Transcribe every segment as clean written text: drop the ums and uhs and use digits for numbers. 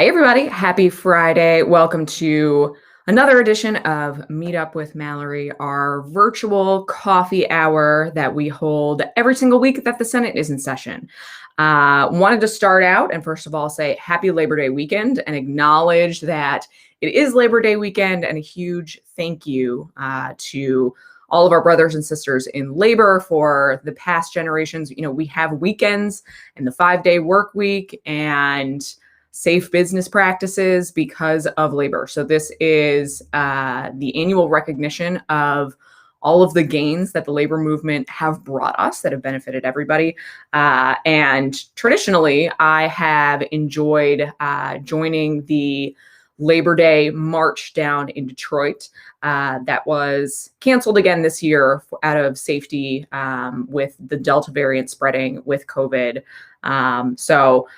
Hey everybody, happy Friday. Welcome to another edition of Meet Up with Mallory, our virtual coffee hour that we hold every single week that the Senate is in session. Wanted to start out and first of all say happy Labor Day weekend and acknowledge that it is Labor Day weekend, and a huge thank you to all of our brothers and sisters in labor for the past generations. You know, we have weekends and the 5-day work week and safe business practices because of labor. So this is the annual recognition of all of the gains that the labor movement have brought us that have benefited everybody. And traditionally, I have enjoyed joining the Labor Day march down in Detroit. That was canceled again this year out of safety with the Delta variant spreading with COVID. So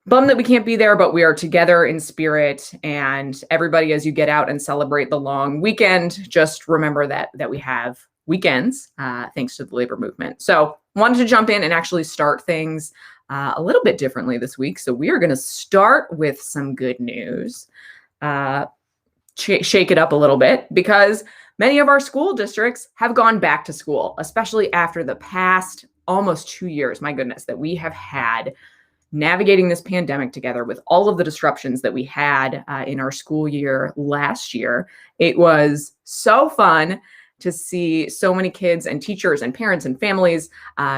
bummed that we can't be there, but we are together in spirit. And everybody, as you get out and celebrate the long weekend, just remember that we have weekends thanks to the labor movement. So wanted to jump in and actually start things a little bit differently this week. So we are going to start with some good news, shake it up a little bit, because many of our school districts have gone back to school, especially after the past almost 2 years, my goodness, that we have had navigating this pandemic together with all of the disruptions that we had in our school year last year. It was so fun to see so many kids and teachers and parents and families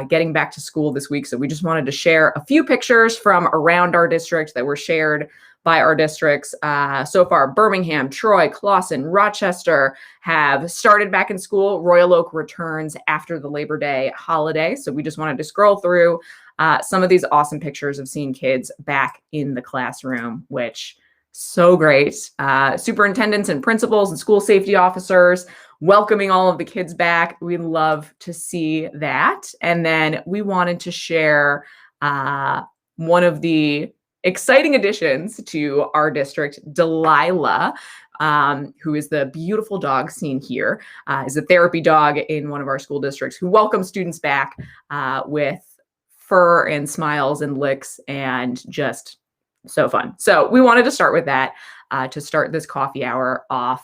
getting back to school this week. So we just wanted to share a few pictures from around our district that were shared by our districts. So far, Birmingham, Troy, Clawson, Rochester have started back in school. Royal Oak returns after the Labor Day holiday. So we just wanted to scroll through some of these awesome pictures of seeing kids back in the classroom, which so great. Superintendents and principals and school safety officers welcoming all of the kids back. We love to see that. And then we wanted to share one of the exciting additions to our district, Delilah, who is the beautiful dog seen here, is a therapy dog in one of our school districts who welcomes students back with fur and smiles and licks, and just so fun. So we wanted to start with that to start this coffee hour off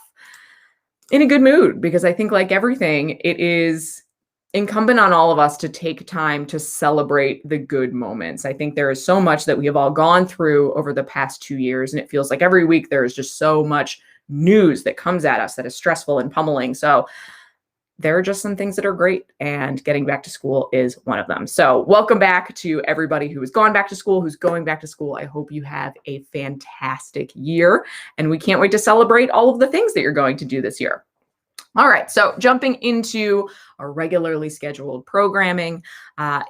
in a good mood, because I think, like everything, it is incumbent on all of us to take time to celebrate the good moments. I think there is so much that we have all gone through over the past 2 years, and it feels like every week there is just so much news that comes at us that is stressful and pummeling. So there are just some things that are great, and getting back to school is one of them. So welcome back to everybody who has gone back to school, who's going back to school. I hope you have a fantastic year, and we can't wait to celebrate all of the things that you're going to do this year. All right, so jumping into our regularly scheduled programming.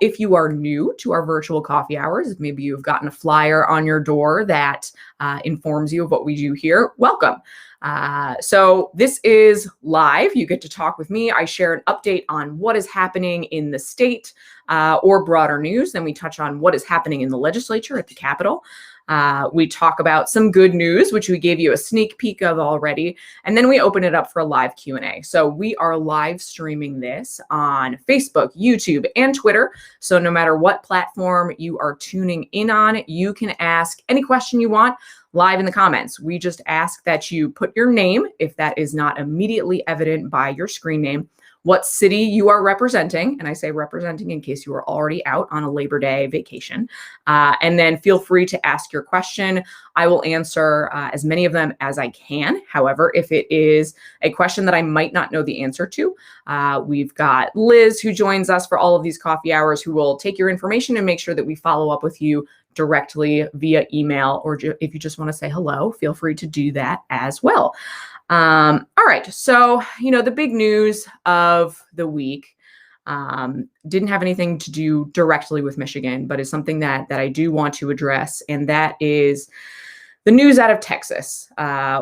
If you are new to our virtual coffee hours, maybe you've gotten a flyer on your door that informs you of what we do here, welcome. So this is live. You get to talk with me. I share an update on what is happening in the state or broader news. Then we touch on what is happening in the legislature at the Capitol. We talk about some good news, which we gave you a sneak peek of already, and then we open it up for a live Q&A. So we are live streaming this on Facebook, YouTube, and Twitter. So no matter what platform you are tuning in on, you can ask any question you want live in the comments. We just ask that you put your name, if that is not immediately evident by your screen name, what city you are representing, and I say representing in case you are already out on a Labor Day vacation, and then feel free to ask your question. I will answer as many of them as I can. However, if it is a question that I might not know the answer to, we've got Liz, who joins us for all of these coffee hours, who will take your information and make sure that we follow up with you directly via email, or if you just want to say hello, feel free to do that as well. All right, so, the big news of the week didn't have anything to do directly with Michigan, but is something that I do want to address, and that is the news out of Texas,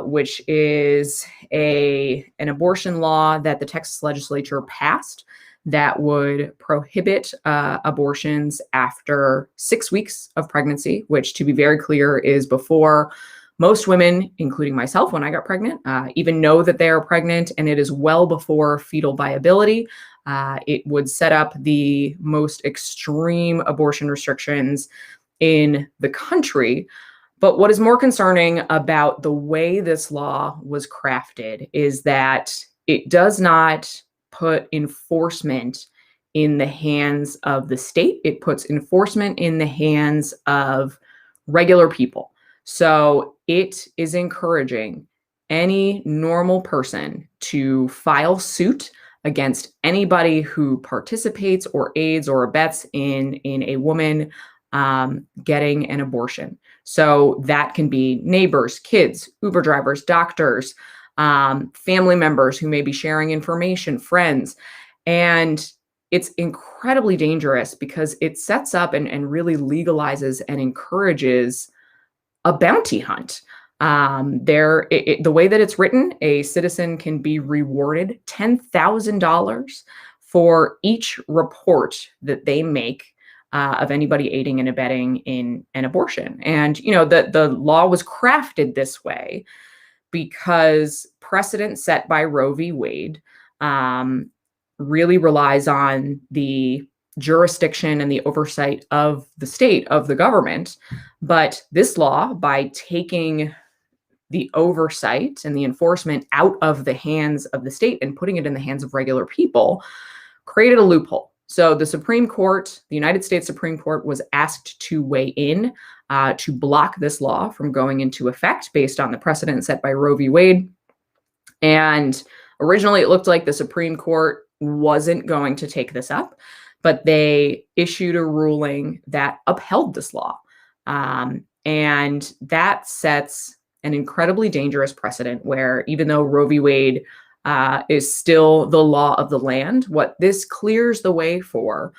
which is an abortion law that the Texas legislature passed that would prohibit abortions after 6 weeks of pregnancy, which, to be very clear, is before most women, including myself when I got pregnant, even know that they are pregnant, and it is well before fetal viability. It would set up the most extreme abortion restrictions in the country. But what is more concerning about the way this law was crafted is that it does not put enforcement in the hands of the state. It puts enforcement in the hands of regular people. So it is encouraging any normal person to file suit against anybody who participates or aids or abets in a woman getting an abortion. So that can be neighbors, kids, Uber drivers, doctors, family members who may be sharing information, friends. And it's incredibly dangerous because it sets up and really legalizes and encourages a bounty hunt. The way that it's written, a citizen can be rewarded $10,000 for each report that they make of anybody aiding and abetting in an abortion. And the law was crafted this way because precedent set by Roe v. Wade really relies on the jurisdiction and the oversight of the state, of the government. But this law, by taking the oversight and the enforcement out of the hands of the state and putting it in the hands of regular people, created a loophole. So the Supreme Court, the United States Supreme Court, was asked to weigh in to block this law from going into effect based on the precedent set by Roe v. Wade. And originally it looked like the Supreme Court wasn't going to take this up, but they issued a ruling that upheld this law. And that sets an incredibly dangerous precedent where even though Roe v. Wade is still the law of the land, what this clears the way for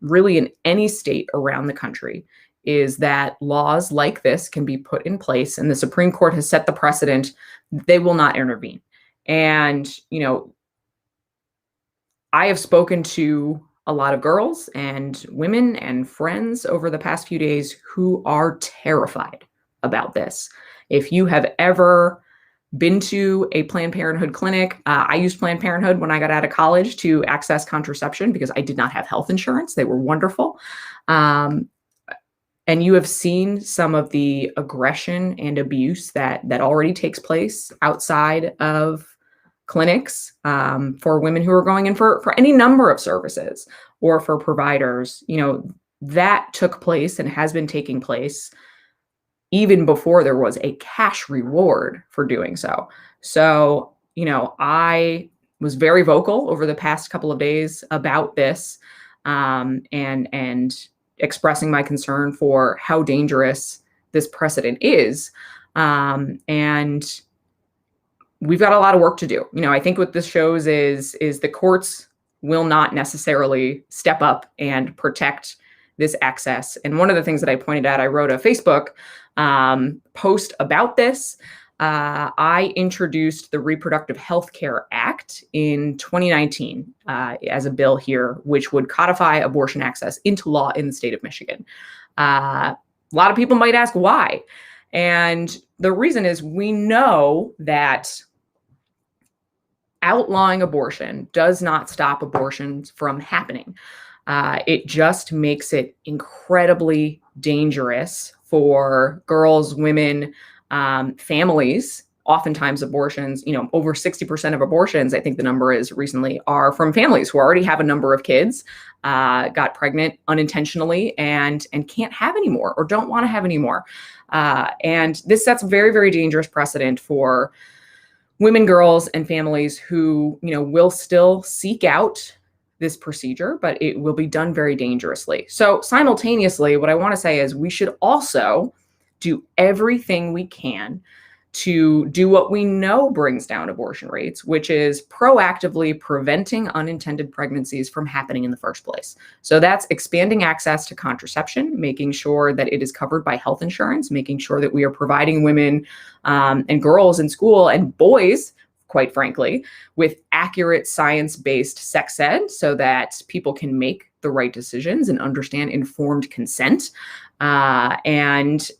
really in any state around the country is that laws like this can be put in place, and the Supreme Court has set the precedent. They will not intervene. And, I have spoken to a lot of girls and women and friends over the past few days who are terrified about this. If you have ever been to a Planned Parenthood clinic, I used Planned Parenthood when I got out of college to access contraception because I did not have health insurance. They were wonderful. And you have seen some of the aggression and abuse that already takes place outside of clinics for women who are going in for any number of services or for providers. That took place and has been taking place even before there was a cash reward for doing so. So, I was very vocal over the past couple of days about this and expressing my concern for how dangerous this precedent is. And we've got a lot of work to do. I think what this shows is the courts will not necessarily step up and protect this access. And one of the things that I pointed out, I wrote a Facebook post about this. I introduced the Reproductive Health Care Act in 2019 as a bill here, which would codify abortion access into law in the state of Michigan. A lot of people might ask why. And the reason is we know that outlawing abortion does not stop abortions from happening. It just makes it incredibly dangerous for girls, women, families. Oftentimes abortions, over 60% of abortions, I think the number is recently, are from families who already have a number of kids, got pregnant unintentionally and can't have any more or don't want to have any more. And this sets a very, very dangerous precedent for women, girls, and families who, will still seek out this procedure, but it will be done very dangerously. So simultaneously, what I want to say is we should also do everything we can to do what we know brings down abortion rates, which is proactively preventing unintended pregnancies from happening in the first place. So that's expanding access to contraception, making sure that it is covered by health insurance, making sure that we are providing women and girls in school and boys, quite frankly, with accurate science-based sex ed so that people can make the right decisions and understand informed consent, and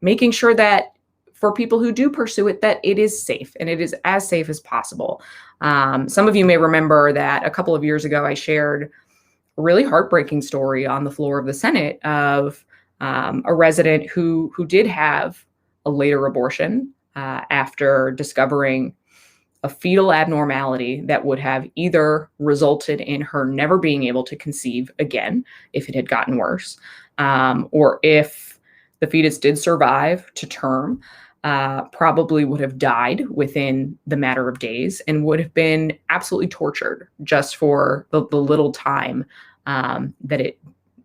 making sure that for people who do pursue it, that it is safe and it is as safe as possible. Some of you may remember that a couple of years ago, I shared a really heartbreaking story on the floor of the Senate of a resident who did have a later abortion after discovering a fetal abnormality that would have either resulted in her never being able to conceive again if it had gotten worse, or if the fetus did survive to term, probably would have died within the matter of days and would have been absolutely tortured just for the little time that it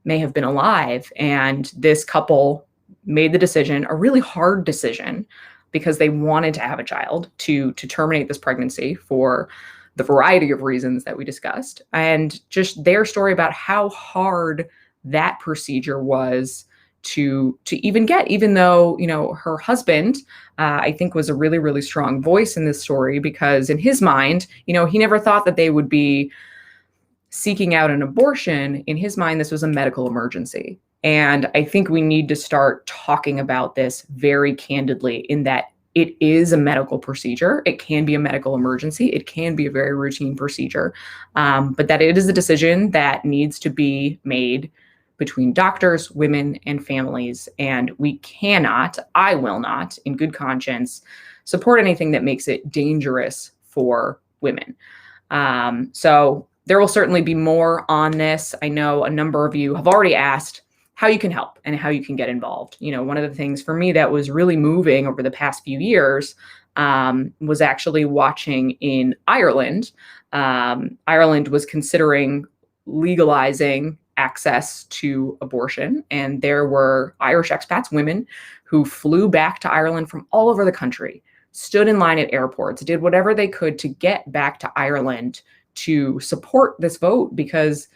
may have been alive. And this couple made the decision, a really hard decision, because they wanted to have a child, to terminate this pregnancy for the variety of reasons that we discussed. And just their story about how hard that procedure was to even get, even though, her husband, I think, was a really, really strong voice in this story, because in his mind, he never thought that they would be seeking out an abortion. In his mind, this was a medical emergency. And I think we need to start talking about this very candidly, in that it is a medical procedure. It can be a medical emergency. It can be a very routine procedure, but that it is a decision that needs to be made between doctors, women, and families. And we cannot, I will not, in good conscience, support anything that makes it dangerous for women. So there will certainly be more on this. I know a number of you have already asked how you can help and how you can get involved. One of the things for me that was really moving over the past few years was actually watching in Ireland. Ireland was considering legalizing access to abortion, and there were Irish expats, women, who flew back to Ireland from all over the country, stood in line at airports, did whatever they could to get back to Ireland to support this vote, because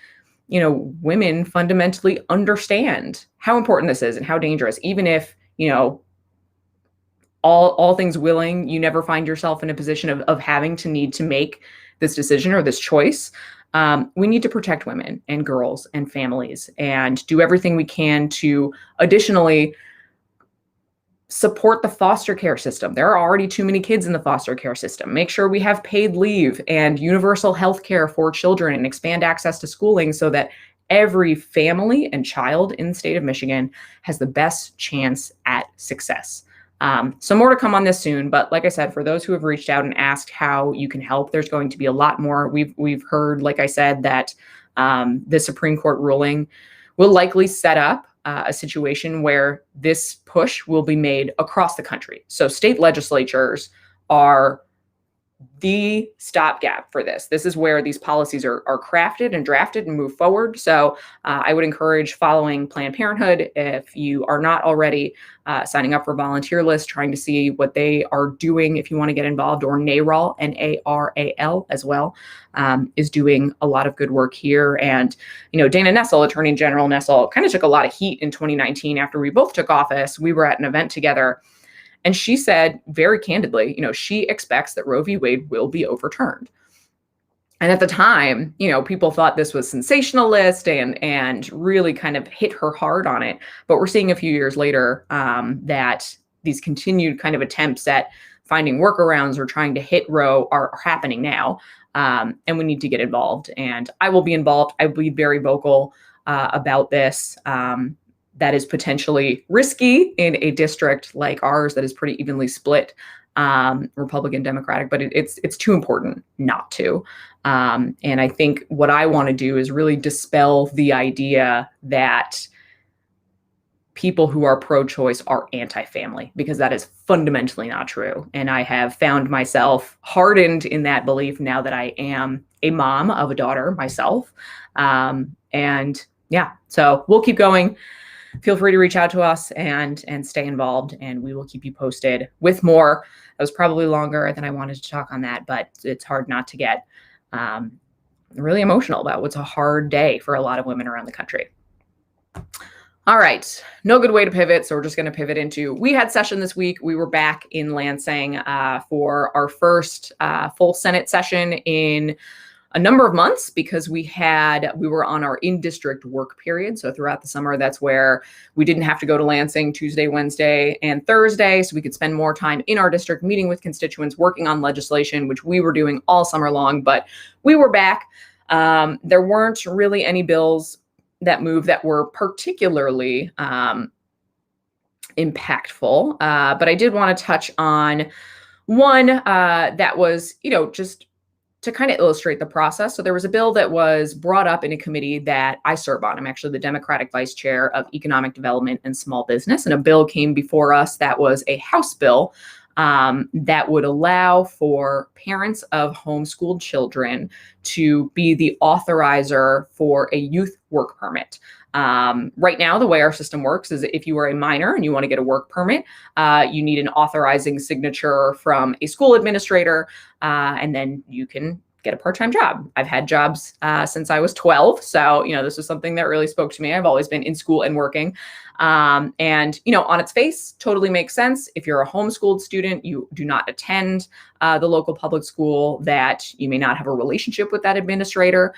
women fundamentally understand how important this is and how dangerous. Even if, all things willing, you never find yourself in a position of having to need to make this decision or this choice. We need to protect women and girls and families, and do everything we can to additionally support the foster care system. There are already too many kids in the foster care system. Make sure we have paid leave and universal health care for children, and expand access to schooling so that every family and child in the state of Michigan has the best chance at success. So more to come on this soon. But like I said, for those who have reached out and asked how you can help, there's going to be a lot more. We've heard, like I said, that the Supreme Court ruling will likely set up a situation where this push will be made across the country. So state legislatures are the stopgap for this. This is where these policies are crafted and drafted and move forward. So I would encourage following Planned Parenthood, if you are not already, signing up for volunteer lists, trying to see what they are doing if you want to get involved, or NARAL, NARAL as well, is doing a lot of good work here. And, Dana Nessel, Attorney General Nessel, kind of took a lot of heat in 2019 after we both took office. We were at an event together, and she said very candidly, she expects that Roe v. Wade will be overturned. And at the time, people thought this was sensationalist and really kind of hit her hard on it. But we're seeing a few years later that these continued kind of attempts at finding workarounds or trying to hit Roe are happening now. And we need to get involved. And I will be involved. I will be very vocal about this. That is potentially risky in a district like ours that is pretty evenly split, Republican, Democratic, but it's too important not to. And I think what I want to do is really dispel the idea that people who are pro-choice are anti-family, because that is fundamentally not true. And I have found myself hardened in that belief now that I am a mom of a daughter myself. And yeah, so we'll keep going. Feel free to reach out to us and stay involved, and we will keep you posted with more. That was probably longer than I wanted to talk on that, but it's hard not to get really emotional about what's a hard day for a lot of women around the country. All right, no good way to pivot, so we're just going to pivot into, we had session this week. We were back in Lansing for our first full Senate session in a number of months, because we were on our in-district work period. So throughout the summer, that's where we didn't have to go to Lansing Tuesday, Wednesday, and Thursday. So we could spend more time in our district, meeting with constituents, working on legislation, which we were doing all summer long. But we were back. There weren't really any bills move that were particularly impactful. But I did want to touch on one that was, just to kind of illustrate the process. So there was a bill that was brought up in a committee that I serve on. I'm actually the Democratic Vice Chair of Economic Development and Small Business. And a bill came before us that was a House bill that would allow for parents of homeschooled children to be the authorizer for a youth work permit. Right now, the way our system works is if you are a minor and you want to get a work permit, you need an authorizing signature from a school administrator, and then you can get a part-time job. I've had jobs since I was 12. So, this was something that really spoke to me. I've always been in school and working. And, on its face, totally makes sense. If you're a homeschooled student, you do not attend the local public school, that you may not have a relationship with that administrator.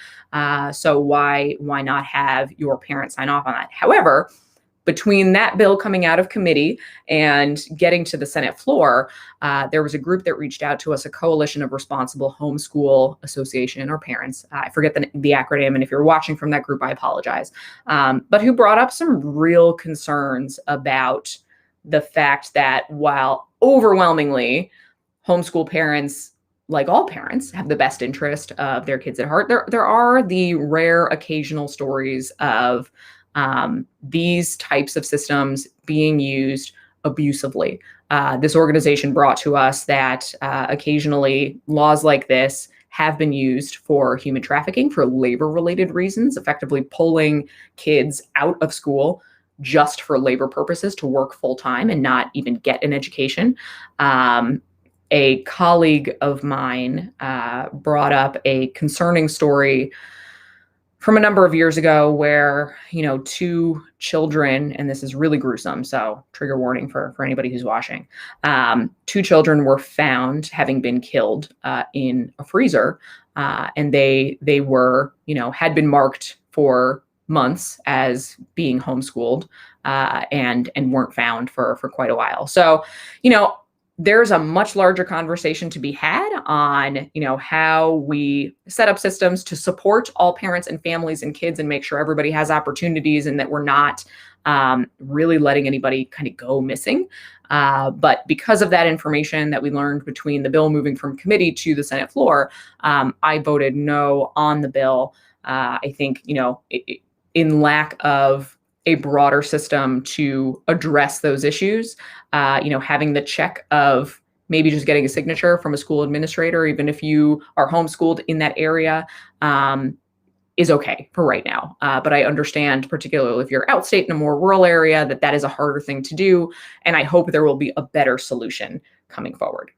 So why not have your parents sign off on that? However, between that bill coming out of committee and getting to the Senate floor, there was a group that reached out to us, a Coalition of Responsible Homeschool Association or Parents. I forget the acronym, and if you're watching from that group, I apologize. But who brought up some real concerns about the fact that while overwhelmingly homeschool parents, like all parents, have the best interest of their kids at heart, there are the rare occasional stories of these types of systems being used abusively. This organization brought to us that occasionally laws like this have been used for human trafficking, for labor-related reasons, effectively pulling kids out of school just for labor purposes to work full-time and not even get an education. A colleague of mine brought up a concerning story from a number of years ago where, two children, and this is really gruesome, so trigger warning for anybody who's watching, two children were found having been killed in a freezer, and they were, had been marked for months as being homeschooled, and weren't found for quite a while. So, there's a much larger conversation to be had on, how we set up systems to support all parents and families and kids and make sure everybody has opportunities and that we're not really letting anybody kind of go missing. But because of that information that we learned between the bill moving from committee to the Senate floor, I voted no on the bill. I think, in lack of a broader system to address those issues, having the check of maybe just getting a signature from a school administrator, even if you are homeschooled in that area, is okay for right now. But I understand, particularly if you're outstate in a more rural area, that is a harder thing to do. And I hope there will be a better solution coming forward.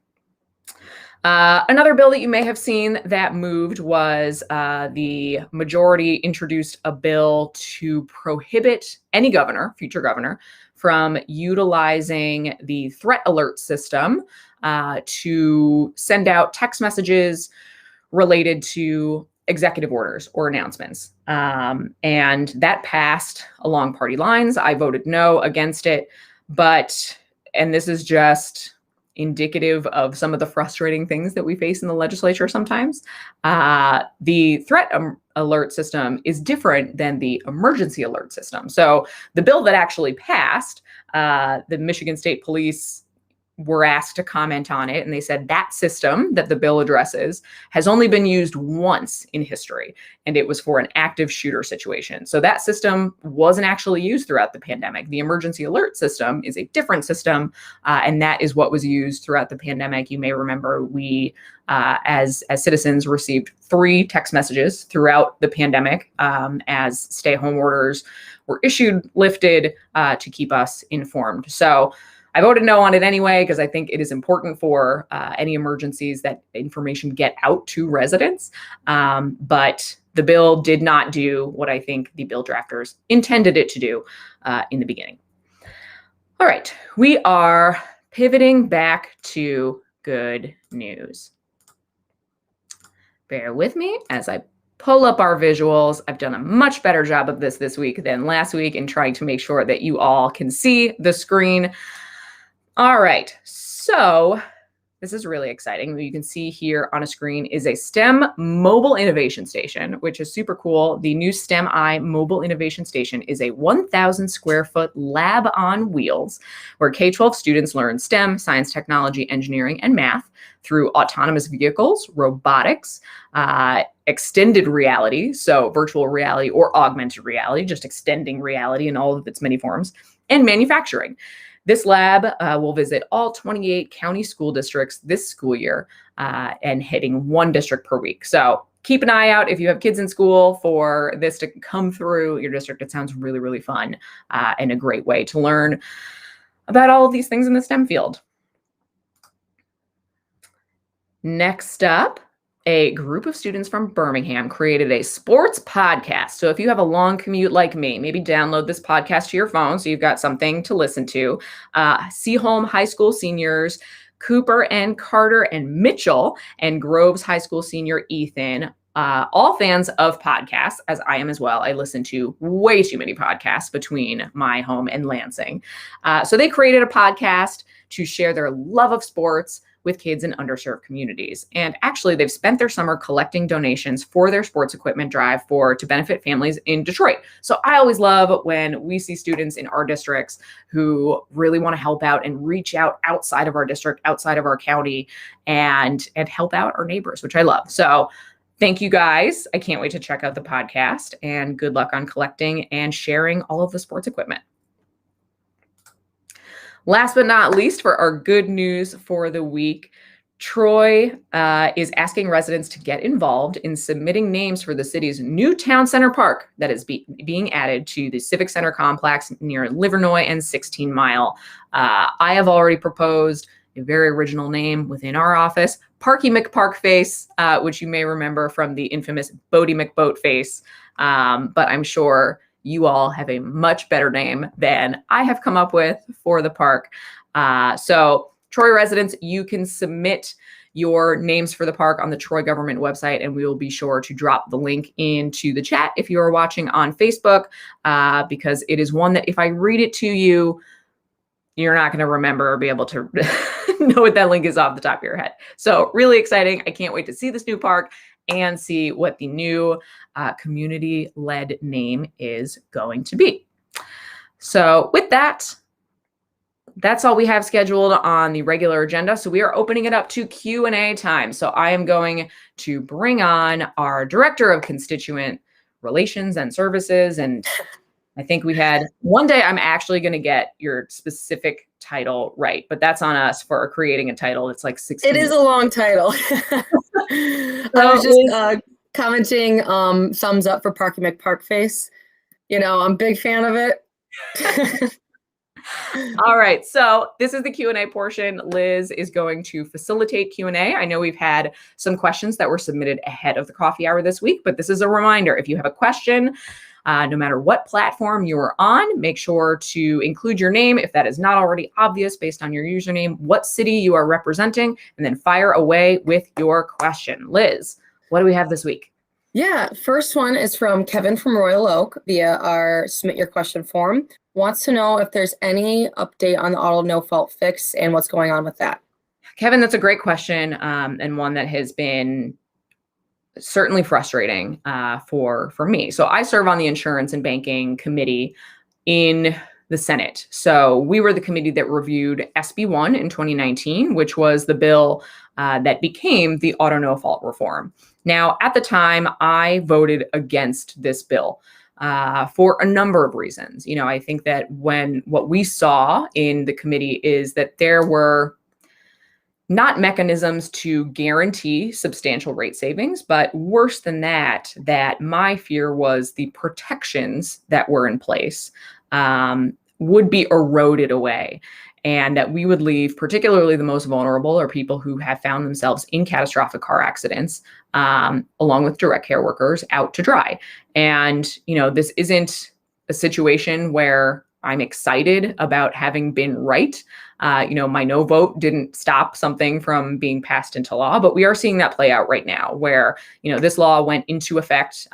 Another bill that you may have seen that moved was the majority introduced a bill to prohibit any governor, future governor, from utilizing the threat alert system to send out text messages related to executive orders or announcements. And that passed along party lines. I voted no against it, and this is just indicative of some of the frustrating things that we face in the legislature sometimes. The threat alert system is different than the emergency alert system. So the bill that actually passed, the Michigan State Police were asked to comment on it, and they said that system that the bill addresses has only been used once in history, and it was for an active shooter situation. So that system wasn't actually used throughout the pandemic. The emergency alert system is a different system, and that is what was used throughout the pandemic. You may remember we, as citizens, received 3 text messages throughout the pandemic as stay-at-home orders were issued, lifted, to keep us informed. So I voted no on it anyway, because I think it is important for any emergencies that information get out to residents. But the bill did not do what I think the bill drafters intended it to do in the beginning. All right, we are pivoting back to good news. Bear with me as I pull up our visuals. I've done a much better job of this week than last week in trying to make sure that you all can see the screen. All right, so This is really exciting. You can see here on a screen is a STEM mobile innovation station, which is super cool. The new STEM I mobile innovation station is a 1,000 square foot lab on wheels where K-12 students learn STEM, science, technology, engineering, and math through autonomous vehicles, robotics, extended reality, so virtual reality or augmented reality, just extending reality in all of its many forms, and manufacturing. This lab will visit all 28 county school districts this school year and hitting one district per week. So keep an eye out if you have kids in school for this to come through your district. It sounds really, really fun and a great way to learn about all of these things in the STEM field. Next up, a group of students from Birmingham created a sports podcast. So if you have a long commute like me, maybe download this podcast to your phone so you've got something to listen to. Seaholm High School seniors Cooper and Carter and Mitchell and Groves High School senior Ethan, all fans of podcasts, as I am as well. I listen to way too many podcasts between my home and Lansing. So they created a podcast to share their love of sports with kids in underserved communities. And actually, they've spent their summer collecting donations for their sports equipment drive to benefit families in Detroit. So I always love when we see students in our districts who really want to help out and reach out outside of our district, outside of our county, and help out our neighbors, which I love. So thank you guys. I can't wait to check out the podcast, and good luck on collecting and sharing all of the sports equipment. Last but not least, for our good news for the week, Troy is asking residents to get involved in submitting names for the city's new town center park that is being added to the Civic Center complex near Livernois and 16 Mile. I have already proposed a very original name within our office, Parky McParkface, which you may remember from the infamous Bodie McBoatface, but I'm sure you all have a much better name than I have come up with for the park. So Troy residents, you can submit your names for the park on the Troy government website, and we will be sure to drop the link into the chat if you are watching on Facebook, because it is one that if I read it to you, you're not going to remember or be able to know what that link is off the top of your head. So really exciting. I can't wait to see this new park and see what the new community-led name is going to be. So with that, that's all we have scheduled on the regular agenda. So we are opening it up to Q&A time. So I am going to bring on our Director of Constituent Relations and Services. And I think we had one day I'm actually going to get your specific title right, but that's on us for creating a title. It's like 16. It is a long title. I was just commenting thumbs up for Parky McParkface. You know, I'm a big fan of it. All right. So this is the Q&A portion. Liz is going to facilitate Q&A. I know we've had some questions that were submitted ahead of the coffee hour this week, but this is a reminder. If you have a question, no matter what platform you're on, make sure to include your name if that is not already obvious based on your username, what city you are representing, and then fire away with your question. Liz, what do we have this week? Yeah, first one is from Kevin from Royal Oak via our Submit Your Question form. Wants to know if there's any update on the auto no-fault fix and what's going on with that. Kevin, that's a great question, and one that has been certainly frustrating for me. So I serve on the Insurance and Banking Committee in the Senate. So we were the committee that reviewed SB 1 in 2019, which was the bill that became the auto no-fault reform. Now, at the time, I voted against this bill for a number of reasons. You know, I think that what we saw in the committee is that there were not mechanisms to guarantee substantial rate savings, but worse than that, that my fear was the protections that were in place would be eroded away, and that we would leave particularly the most vulnerable or people who have found themselves in catastrophic car accidents, along with direct care workers, out to dry. And, you know, this isn't a situation where I'm excited about having been right. You know, my no vote didn't stop something from being passed into law, but we are seeing that play out right now where, you know, this law went into effect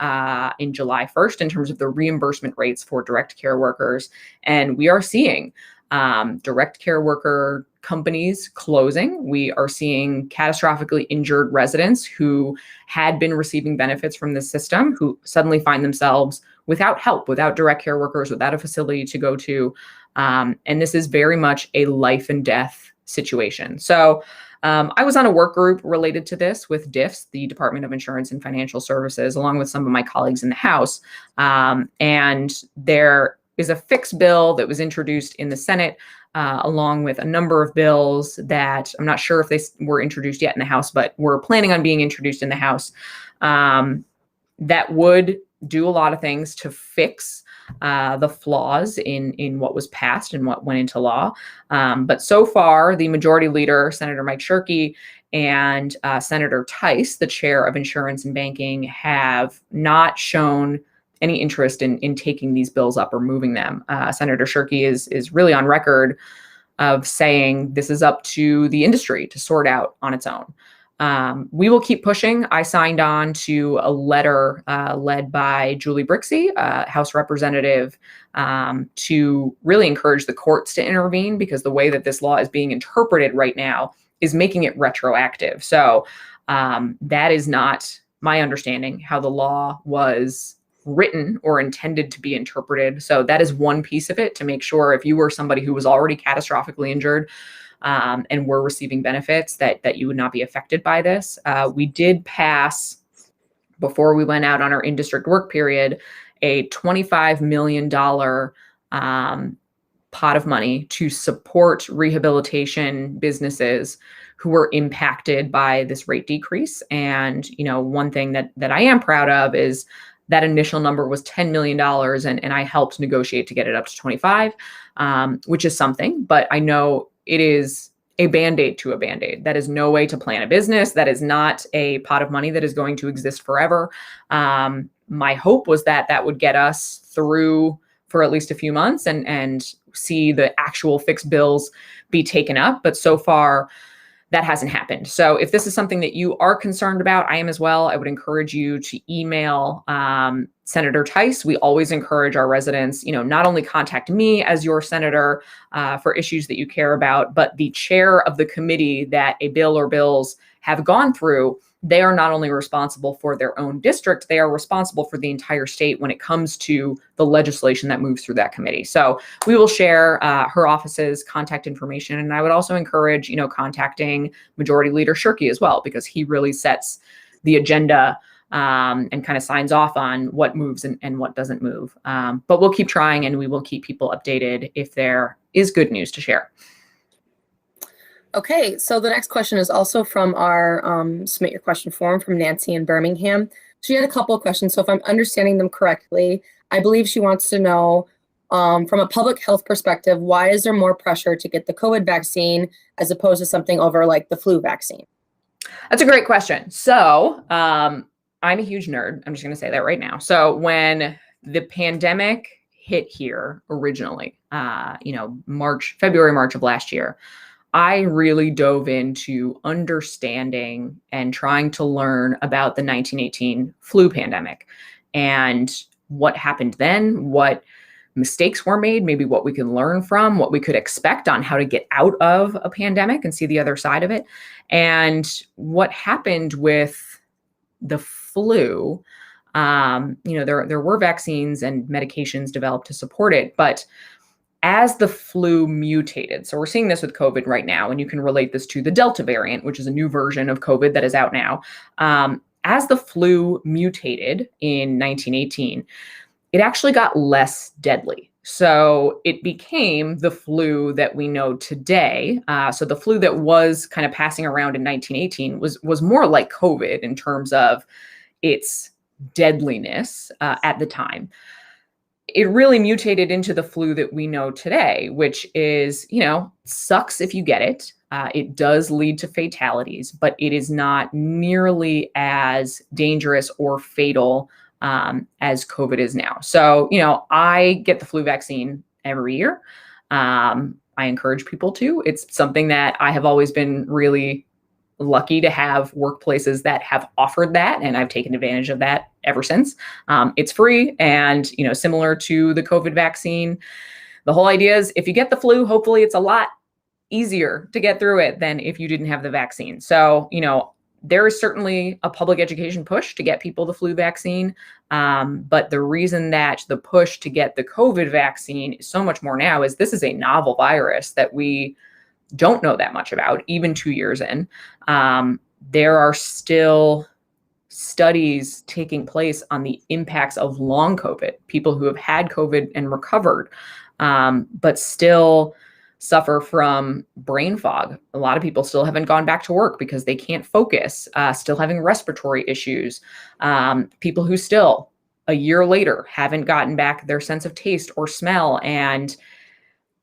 in July 1st in terms of the reimbursement rates for direct care workers. And we are seeing direct care worker companies closing. We are seeing catastrophically injured residents who had been receiving benefits from the system who suddenly find themselves without help, without direct care workers, without a facility to go to. And this is very much a life and death situation. So I was on a work group related to this with DIFS, the Department of Insurance and Financial Services, along with some of my colleagues in the House. And there is a fixed bill that was introduced in the Senate, along with a number of bills that I'm not sure if they were introduced yet in the House, but were planning on being introduced in the House, that would do a lot of things to fix the flaws in what was passed and what went into law. But so far, the majority leader, Senator Mike Shirkey, and Senator Tice, the chair of Insurance and Banking, have not shown any interest in taking these bills up or moving them. Senator Shirkey is really on record of saying this is up to the industry to sort out on its own. We will keep pushing. I signed on to a letter led by Julie Brixey, House Representative, to really encourage the courts to intervene, because the way that this law is being interpreted right now is making it retroactive. So that is not my understanding how the law was written or intended to be interpreted. So that is one piece of it, to make sure if you were somebody who was already catastrophically injured and were receiving benefits, that you would not be affected by this. We did pass, before we went out on our in-district work period, a $25 million pot of money to support rehabilitation businesses who were impacted by this rate decrease. And, one thing that I am proud of is that initial number was $10 million, and I helped negotiate to get it up to 25, which is something, but I know it is a Band-Aid to a Band-Aid. That is no way to plan a business. That is not a pot of money that is going to exist forever. My hope was that would get us through for at least a few months and see the actual fixed bills be taken up. But so far, that hasn't happened. So if this is something that you are concerned about, I am as well. I would encourage you to email Senator Tice. We always encourage our residents, not only contact me as your senator for issues that you care about, but the chair of the committee that a bill or bills have gone through. They are not only responsible for their own district, they are responsible for the entire state when it comes to the legislation that moves through that committee. So we will share her office's contact information. And I would also encourage, contacting Majority Leader Shirkey as well, because he really sets the agenda and kind of signs off on what moves and what doesn't move. But we'll keep trying, and we will keep people updated if there is good news to share. Okay, so the next question is also from our Submit Your Question form from Nancy in Birmingham. She had a couple of questions, so if I'm understanding them correctly, I believe she wants to know, from a public health perspective, why is there more pressure to get the COVID vaccine as opposed to something over like the flu vaccine? That's a great question. So I'm a huge nerd. I'm just going to say that right now. So when the pandemic hit here originally, February, March of last year, I really dove into understanding and trying to learn about the 1918 flu pandemic and what happened then, what mistakes were made, maybe what we can learn from, what we could expect on how to get out of a pandemic and see the other side of it. And what happened with the flu, there were vaccines and medications developed to support it, but as the flu mutated, so we're seeing this with COVID right now, and you can relate this to the Delta variant, which is a new version of COVID that is out now. As the flu mutated in 1918, it actually got less deadly. So it became the flu that we know today. So the flu that was kind of passing around in 1918 was more like COVID in terms of its deadliness at the time. It really mutated into the flu that we know today, which is, sucks if you get it. It does lead to fatalities, but it is not nearly as dangerous or fatal as COVID is now. So, I get the flu vaccine every year. I encourage people to. It's something that I have always been really lucky to have workplaces that have offered that, and I've taken advantage of that ever since. It's free, and similar to the COVID vaccine, the whole idea is if you get the flu, hopefully it's a lot easier to get through it than if you didn't have the vaccine. So, there is certainly a public education push to get people the flu vaccine. But the reason that the push to get the COVID vaccine is so much more now is this is a novel virus that we don't know that much about, even 2 years in. There are still studies taking place on the impacts of long COVID, people who have had COVID and recovered, but still suffer from brain fog. A lot of people still haven't gone back to work because they can't focus, still having respiratory issues. People who still, a year later, haven't gotten back their sense of taste or smell. And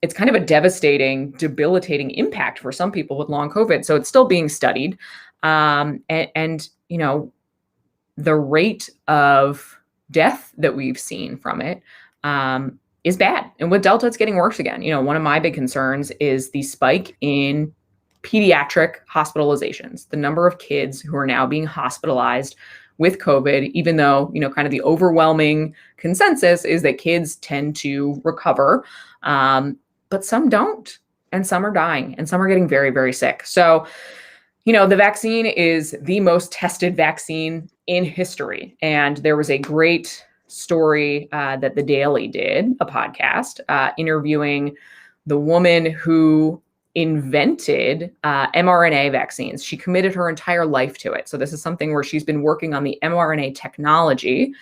it's kind of a devastating, debilitating impact for some people with long COVID. So it's still being studied. And the rate of death that we've seen from it is bad. And with Delta, it's getting worse again. One of my big concerns is the spike in pediatric hospitalizations, the number of kids who are now being hospitalized with COVID, even though, kind of the overwhelming consensus is that kids tend to recover, but some don't, and some are dying, and some are getting very, very sick. So, the vaccine is the most tested vaccine in history. And there was a great story that The Daily did, a podcast, interviewing the woman who invented mRNA vaccines. She committed her entire life to it. So this is something where she's been working on the mRNA technology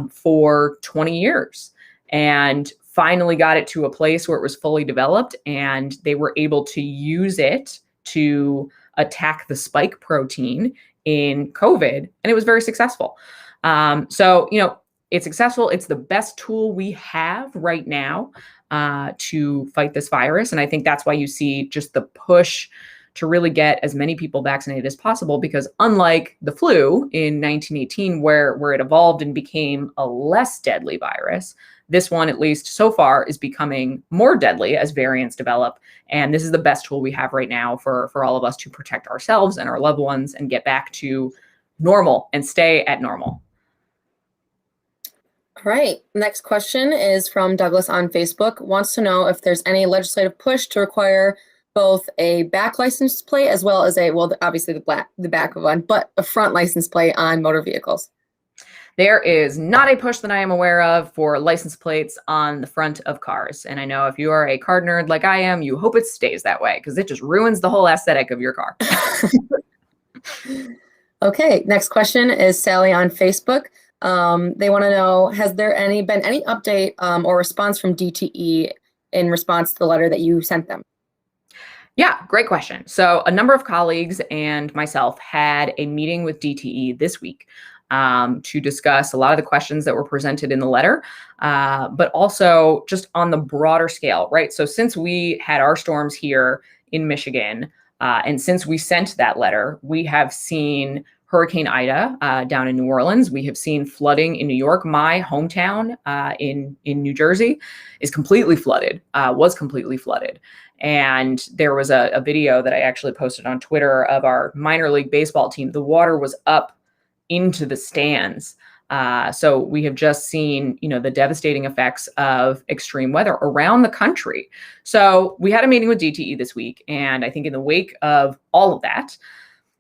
for 20 years and finally got it to a place where it was fully developed, and they were able to use it to attack the spike protein in COVID, and it was very successful. So, it's successful. It's the best tool we have right now to fight this virus. And I think that's why you see just the push to really get as many people vaccinated as possible, because unlike the flu in 1918, where it evolved and became a less deadly virus, this one, at least so far, is becoming more deadly as variants develop. And this is the best tool we have right now for all of us to protect ourselves and our loved ones and get back to normal and stay at normal. All right. Next question is from Douglas on Facebook. Wants to know if there's any legislative push to require both a back license plate as well as obviously the back one, but a front license plate on motor vehicles. There is not a push that I am aware of for license plates on the front of cars. And I know if you are a car nerd like I am, you hope it stays that way because it just ruins the whole aesthetic of your car. Okay, next question is Sally on Facebook. They want to know, has there been any update or response from DTE in response to the letter that you sent them? Yeah, great question. So a number of colleagues and myself had a meeting with DTE this week to discuss a lot of the questions that were presented in the letter, but also just on the broader scale, right? So since we had our storms here in Michigan, and since we sent that letter, we have seen Hurricane Ida down in New Orleans. We have seen flooding in New York. My hometown in New Jersey is completely flooded, was completely flooded. And there was a video that I actually posted on Twitter of our minor league baseball team. The water was up into the stands. So we have just seen, the devastating effects of extreme weather around the country. So we had a meeting with DTE this week. And I think in the wake of all of that,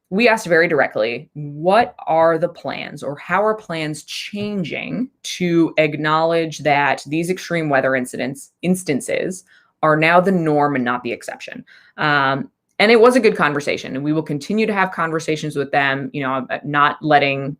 we asked very directly, what are the plans or how are plans changing to acknowledge that these extreme weather instances are now the norm and not the exception? And it was a good conversation, and we will continue to have conversations with them, not letting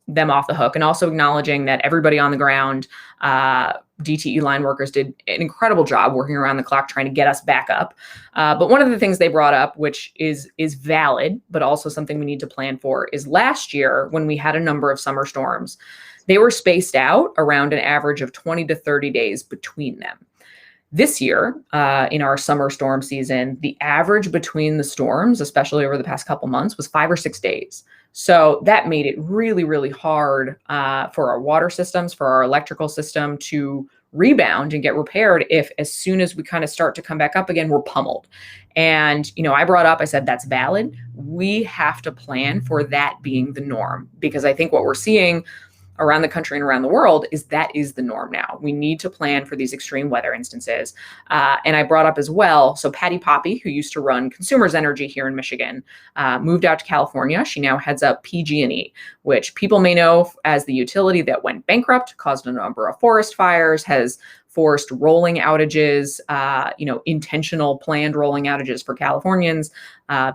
them off the hook, and also acknowledging that everybody on the ground, DTE line workers did an incredible job working around the clock trying to get us back up. But one of the things they brought up, which is valid, but also something we need to plan for, is last year when we had a number of summer storms, they were spaced out around an average of 20 to 30 days between them. This year, in our summer storm season, the average between the storms, especially over the past couple months, was 5 or 6 days. So that made it really, really hard for our water systems, for our electrical system to rebound and get repaired if as soon as we kind of start to come back up again, we're pummeled. And, I said, that's valid. We have to plan for that being the norm, because I think what we're seeing around the country and around the world is that is the norm now. We need to plan for these extreme weather instances. And I brought up as well, so Patty Poppy, who used to run Consumers Energy here in Michigan, moved out to California. She now heads up PG&E, which people may know as the utility that went bankrupt, caused a number of forest fires, has forced rolling outages, intentional planned rolling outages for Californians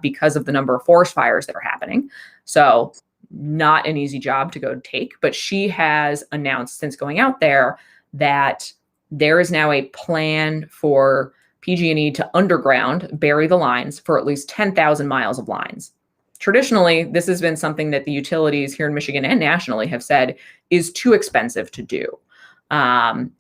because of the number of forest fires that are happening. So not an easy job to go take, but she has announced since going out there that there is now a plan for PG&E to underground bury the lines for at least 10,000 miles of lines. Traditionally, this has been something that the utilities here in Michigan and nationally have said is too expensive to do. And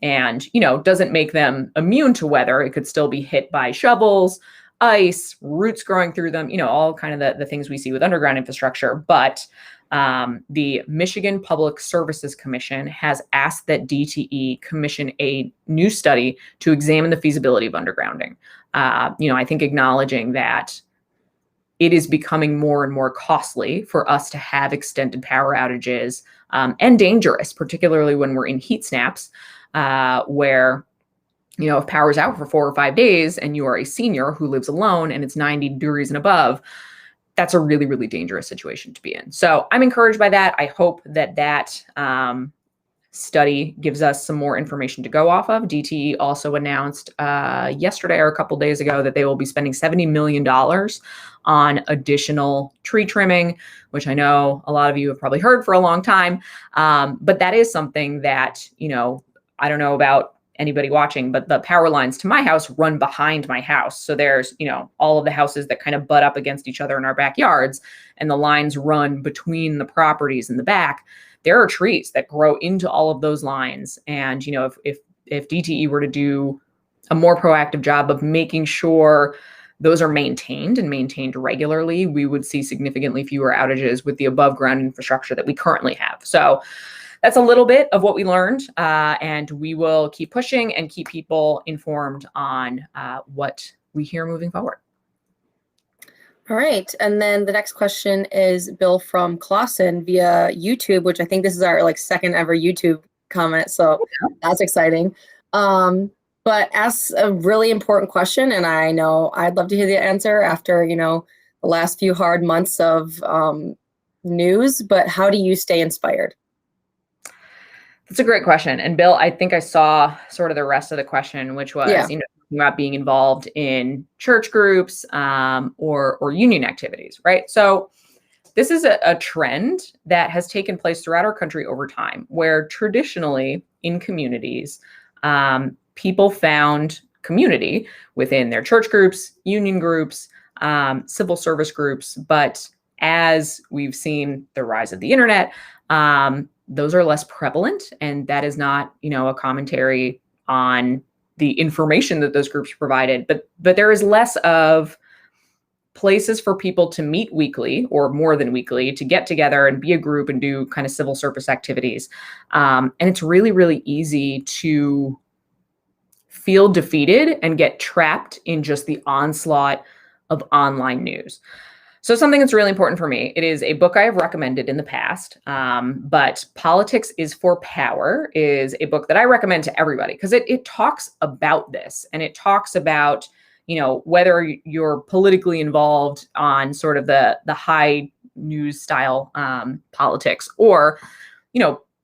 doesn't make them immune to weather. It could still be hit by shovels, ice, roots growing through them, all kind of the things we see with underground infrastructure. But the Michigan Public Services Commission has asked that DTE commission a new study to examine the feasibility of undergrounding. I think acknowledging that it is becoming more and more costly for us to have extended power outages and dangerous, particularly when we're in heat snaps, where, if power's out for 4 or 5 days and you are a senior who lives alone and it's 90 degrees and above, that's a really, really dangerous situation to be in. So I'm encouraged by that. I hope that study gives us some more information to go off of. DTE also announced yesterday or a couple days ago that they will be spending $70 million on additional tree trimming, which I know a lot of you have probably heard for a long time. But that is something that, I don't know about anybody watching, but the power lines to my house run behind my house. So there's, all of the houses that kind of butt up against each other in our backyards, and the lines run between the properties in the back. There are trees that grow into all of those lines. And, if DTE were to do a more proactive job of making sure those are maintained and maintained regularly, we would see significantly fewer outages with the above ground infrastructure that we currently have. So that's a little bit of what we learned. And we will keep pushing and keep people informed on what we hear moving forward. All right. And then the next question is Bill from Clausen via YouTube, which I think this is our second ever YouTube comment. So that's exciting. But asks a really important question. And I know I'd love to hear the answer after, the last few hard months of news. But how do you stay inspired? That's a great question. And Bill, I think I saw sort of the rest of the question, which was, about being involved in church groups or union activities, right? So this is a trend that has taken place throughout our country over time, where traditionally in communities, people found community within their church groups, union groups, civil service groups. But as we've seen the rise of the internet, those are less prevalent. And that is not, a commentary on the information that those groups provided, but there is less of places for people to meet weekly or more than weekly to get together and be a group and do kind of civil service activities. And it's really, really easy to feel defeated and get trapped in just the onslaught of online news. So something that's really important for me, it is a book I have recommended in the past, but Politics is for Power is a book that I recommend to everybody because it talks about this, and it talks about, whether you're politically involved on sort of the high news style politics or,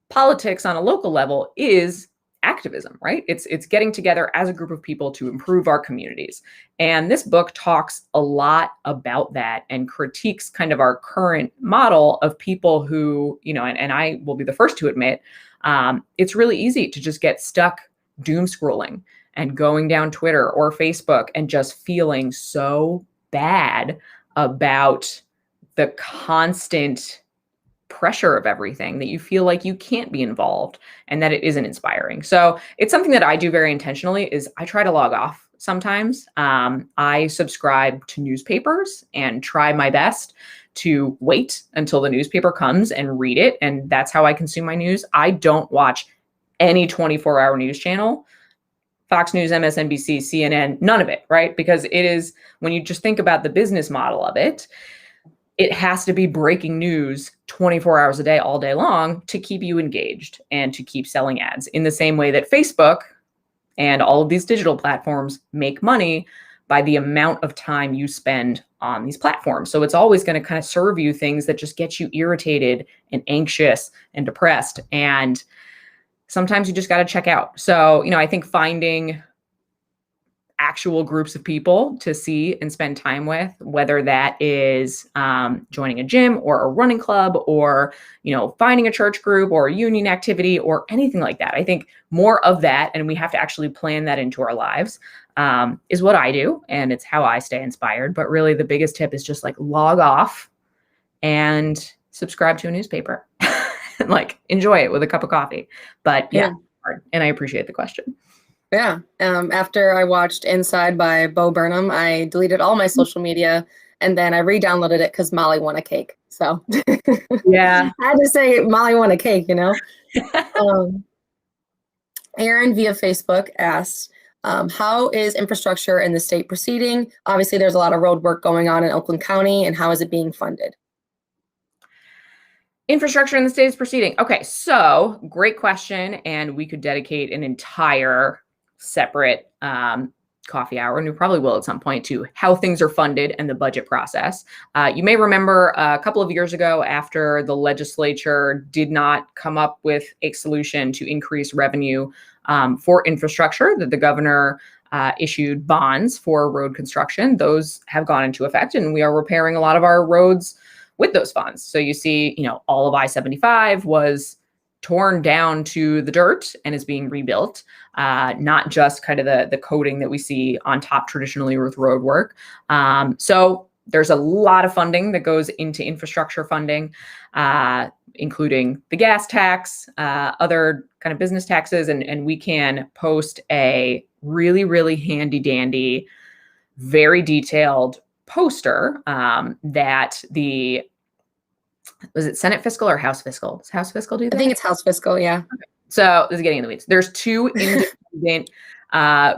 politics on a local level is activism, right? It's getting together as a group of people to improve our communities. And this book talks a lot about that and critiques kind of our current model of people who, and I will be the first to admit, it's really easy to just get stuck doom scrolling and going down Twitter or Facebook and just feeling so bad about the constant pressure of everything that you feel like you can't be involved and that it isn't inspiring. So it's something that I do very intentionally is I try to log off sometimes. I subscribe to newspapers and try my best to wait until the newspaper comes and read it. And that's how I consume my news. I don't watch any 24-hour news channel, Fox News, MSNBC, CNN, none of it, right? Because it is, when you just think about the business model of it, it has to be breaking news 24 hours a day, all day long to keep you engaged and to keep selling ads, in the same way that Facebook and all of these digital platforms make money by the amount of time you spend on these platforms. So it's always going to kind of serve you things that just get you irritated and anxious and depressed. And sometimes you just got to check out. So, I think finding actual groups of people to see and spend time with, whether that is joining a gym or a running club, or finding a church group or a union activity or anything like that. I think more of that, and we have to actually plan that into our lives, is what I do, and it's how I stay inspired. But really the biggest tip is just like log off and subscribe to a newspaper and like enjoy it with a cup of coffee. But yeah, and I appreciate the question. Yeah. After I watched Inside by Bo Burnham, I deleted all my social media, and then I re-downloaded it because Molly won a cake. So yeah, I had to say Molly won a cake, Aaron via Facebook asks, how is infrastructure in the state proceeding? Obviously, there's a lot of road work going on in Oakland County, and how is it being funded? Infrastructure in the state is proceeding. Okay, so great question. And we could dedicate an entire separate coffee hour, and we probably will at some point, to how things are funded and the budget process. You may remember a couple of years ago, after the legislature did not come up with a solution to increase revenue for infrastructure, that the governor issued bonds for road construction. Those have gone into effect, and we are repairing a lot of our roads with those funds. So you see, all of I-75 was torn down to the dirt and is being rebuilt, not just kind of the coating that we see on top traditionally with road work. So there's a lot of funding that goes into infrastructure funding, including the gas tax, other kind of business taxes, and we can post a really, really handy dandy, very detailed poster that was it Senate Fiscal or House Fiscal? Does House Fiscal do that? I think it's House Fiscal, yeah. Okay. So this is getting in the weeds. There's two independent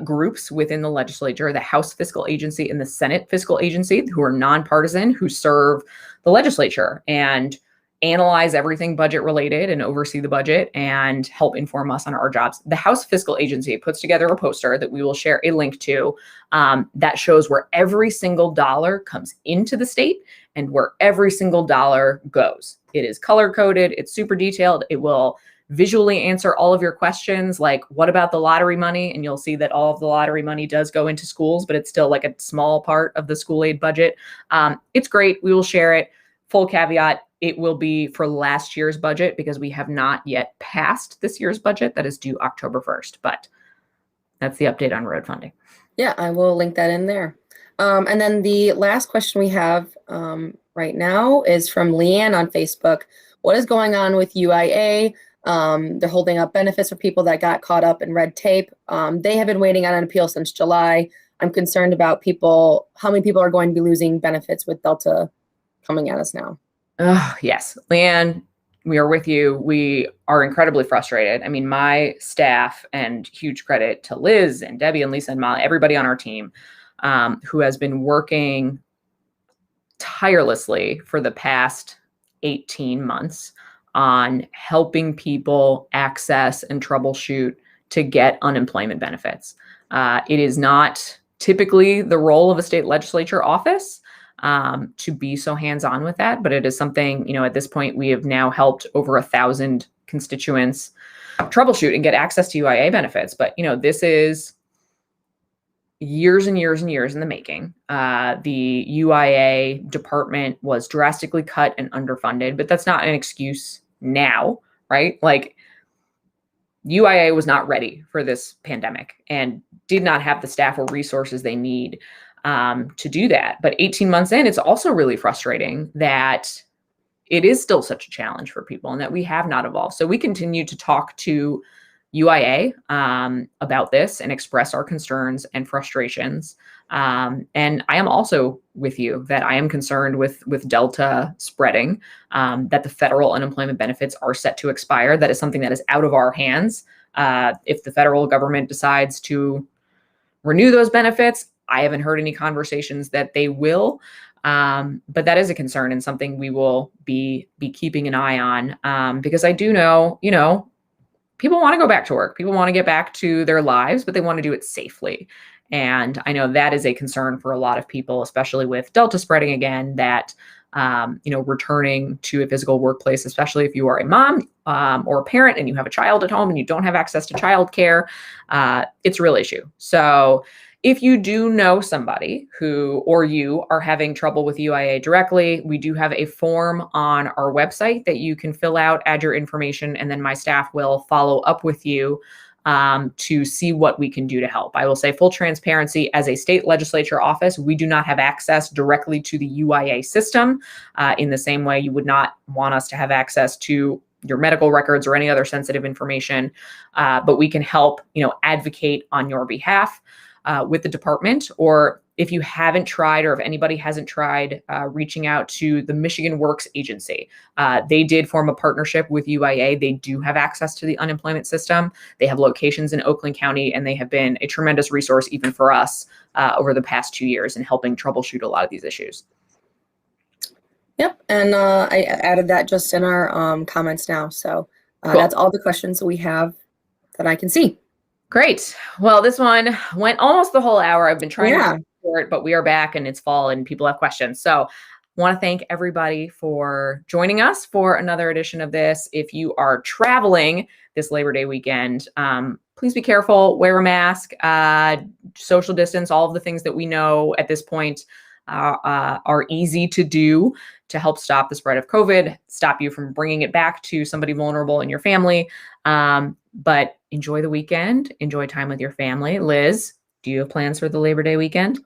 groups within the legislature, the House Fiscal Agency and the Senate Fiscal Agency, who are nonpartisan, who serve the legislature and analyze everything budget related and oversee the budget and help inform us on our jobs. The House Fiscal Agency puts together a poster that we will share a link to that shows where every single dollar comes into the state and where every single dollar goes. It is color coded. It's super detailed. It will visually answer all of your questions, like what about the lottery money? And you'll see that all of the lottery money does go into schools, but it's still like a small part of the school aid budget. It's great. We will share it. Full caveat, it will be for last year's budget because we have not yet passed this year's budget. That is due October 1st, but that's the update on road funding. Yeah, I will link that in there. And then the last question we have right now is from Leanne on Facebook. What is going on with UIA? They're holding up benefits for people that got caught up in red tape. They have been waiting on an appeal since July. I'm concerned about how many people are going to be losing benefits with Delta coming at us now. Oh, yes. Leanne, we are with you. We are incredibly frustrated. I mean, my staff, and huge credit to Liz and Debbie and Lisa and Molly, everybody on our team who has been working tirelessly for the past 18 months on helping people access and troubleshoot to get unemployment benefits. It is not typically the role of a state legislature office to be so hands-on with that, but it is something, at this point, we have now helped over 1,000 constituents troubleshoot and get access to UIA benefits. But, this is years and years and years in the making. The UIA department was drastically cut and underfunded, but that's not an excuse now, right? Like, UIA was not ready for this pandemic and did not have the staff or resources they need to do that. But 18 months in, it's also really frustrating that it is still such a challenge for people and that we have not evolved. So we continue to talk to UIA about this and express our concerns and frustrations. And I am also with you that I am concerned with Delta spreading, that the federal unemployment benefits are set to expire. That is something that is out of our hands. If the federal government decides to renew those benefits, I haven't heard any conversations that they will. But that is a concern and something we will be keeping an eye on, because I do know, people want to go back to work. People want to get back to their lives, but they want to do it safely. And I know that is a concern for a lot of people, especially with Delta spreading again, that, returning to a physical workplace, especially if you are a mom or a parent and you have a child at home and you don't have access to childcare, it's a real issue. So if you do know somebody who or you are having trouble with UIA directly, we do have a form on our website that you can fill out, add your information, and then my staff will follow up with you to see what we can do to help. I will say full transparency, as a state legislature office, we do not have access directly to the UIA system in the same way you would not want us to have access to your medical records or any other sensitive information, but we can help, advocate on your behalf with the department. Or if you haven't tried, or if anybody hasn't tried reaching out to the Michigan Works Agency, they did form a partnership with UIA. They do have access to the unemployment system. They have locations in Oakland County, and they have been a tremendous resource even for us over the past 2 years in helping troubleshoot a lot of these issues. Yep, and I added that just in our comments now. So Cool. That's all the questions that we have that I can see. Great. Well, this one went almost the whole hour. I've been trying Yeah. to for it, but we are back and it's fall and people have questions. So I want to thank everybody for joining us for another edition of this. If you are traveling this Labor Day weekend, please be careful, wear a mask, social distance, all of the things that we know at this point are easy to do to help stop the spread of COVID, stop you from bringing it back to somebody vulnerable in your family. But enjoy the weekend, enjoy time with your family. Liz, do you have plans for the Labor Day weekend?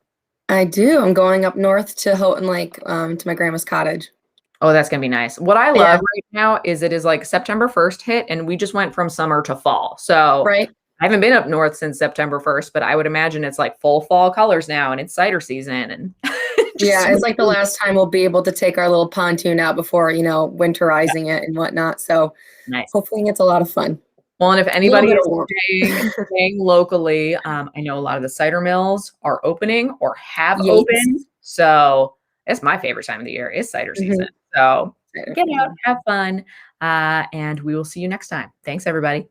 I do. I'm going up north to Houghton Lake to my grandma's cottage. Oh, that's going to be nice. What I love right now is it is like September 1st hit and we just went from summer to fall. So Right. I haven't been up north since September 1st, but I would imagine it's like full fall colors now and it's cider season. And Yeah, it's like the last time we'll be able to take our little pontoon out before, winterizing it and whatnot. So nice. hopefully it's a lot of fun. Well, and if anybody is warm. staying locally, I know a lot of the cider mills are opening or have Yes. opened. So it's my favorite time of the year is cider season. So get out, have fun, and we will see you next time. Thanks, everybody.